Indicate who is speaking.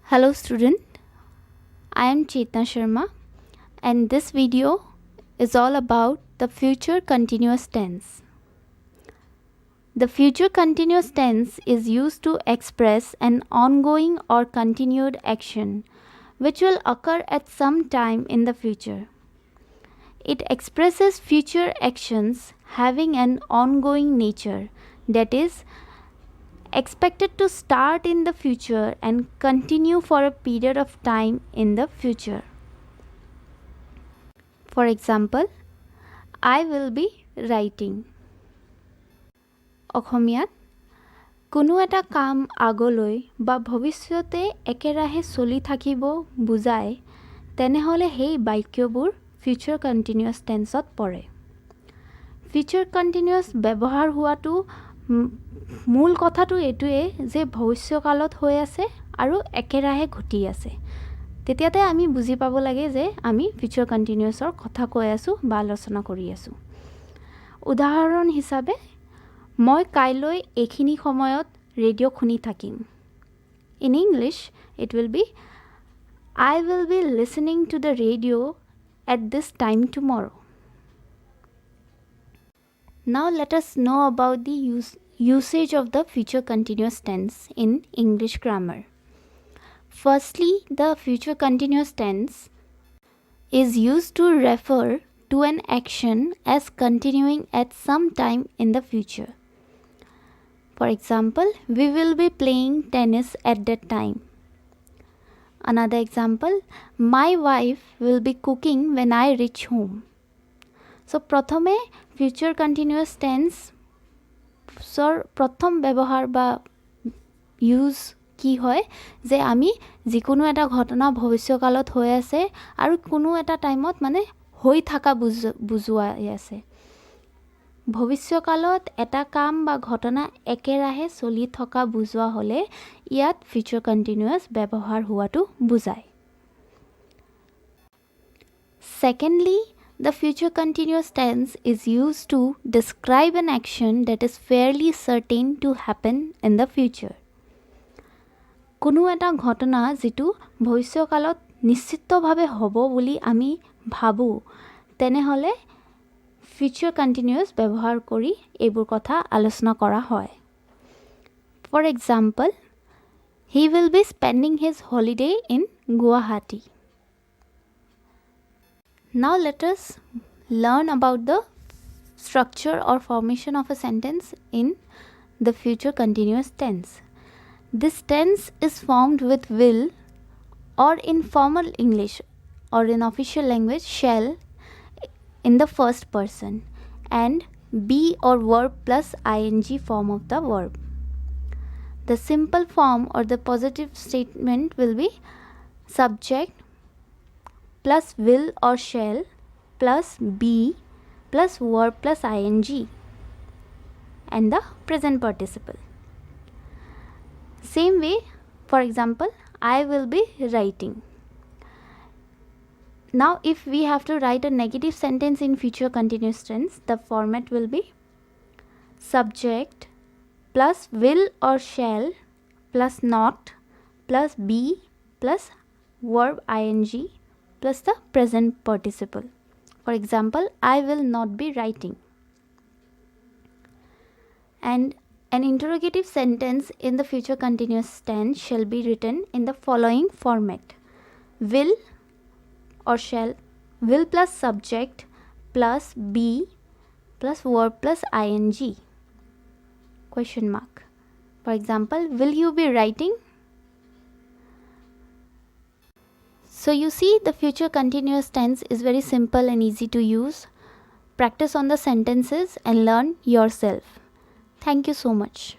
Speaker 1: Hello student, I am Chetna Sharma and this video is all about the future continuous tense. The future continuous tense is used to express an ongoing or continued action which will occur at some time in the future. It expresses future actions having an ongoing nature, that is, expected to start in the future and continue for a period of time in the future. For example, I will be writing. অসমীয়াত কোনো এটা কাম আগলৈ বা ভৱিষ্যতে একেৰাহে চলি থাকিব বুজায় তেনেহলে সেই বাক্যবোৰ ফিউচাৰ কন্টিনিউয়াছ টেন্সত পৰে। ফিউচাৰ কন্টিনিউয়াছ ব্যৱহাৰ হোৱাটো মূল কথাটো এটোৱে যে ভৱিষ্যকালত হৈ আছে আৰু একেৰাহে ঘটি আছে। তেতিয়াতে আমি বুজি পাব লাগে যে আমি ফিউচাৰ কন্টিনিউয়াছৰ কথা কৈ আছো বা আলোচনা কৰি আছো। উদাহৰণ হিচাপে মই কাইলৈ এখিনি সময়ত ৰেডিঅ' শুনি থাকিম। In English, it will be I will be listening to the radio at this time tomorrow. Now let us know about the usage of the future continuous tense in English grammar. Firstly, the future continuous tense is used to refer to an action as continuing at some time in the future. For example, we will be playing tennis at that time. Another example, my wife will be cooking when I reach home. So, prathome future continuous tense sor prathom ব্যবহাৰ বা use কি হয় যে আমি যিকোনো এটা ঘটনা ভৱিষ্যকালত হৈ আছে আৰু কোনো এটা টাইমত মানে হৈ থকা বুজুৱাই আছে। ভৱিষ্যকালত এটা কাম বা ঘটনা একেৰাহে চলি থকা বুজোৱা হলে ইয়াত ফিউচাৰ কন্টিনিউয়াছ ব্যৱহাৰ হোৱাটো বুজায়। Secondly, the future continuous tense is used to describe an action that is fairly certain to happen in the future. কোনো এটা ঘটনা যেটো ভৱিষ্যকালত নিশ্চিতভাৱে হ'ব বুলি আমি ভাবো তেনেহলে future continuous ব্যৱহাৰ কৰি এইবোৰ কথা আলোচনা কৰা হয়। For example, he will be spending his holiday in Guwahati. Now let us learn about the structure or formation of a sentence in the future continuous tense. This tense is formed with will or in formal English or in official language shall in the first person and be or verb plus ing form of the verb. The simple form or the positive statement will be subject plus will or shall plus be plus verb plus ing and the present participle. Same way, for example, I will be writing. Now if we have to write a negative sentence in future continuous tense, the format will be subject plus will or shall plus not plus be plus verb ing plus the present participle. For example, I will not be writing. And an interrogative sentence in the future continuous tense shall be written in the following format: will or shall, will plus subject plus be plus verb plus ing question mark. For example, will you be writing? So you see, the future continuous tense is very simple and easy to use. Practice on the sentences and learn yourself. Thank you so much.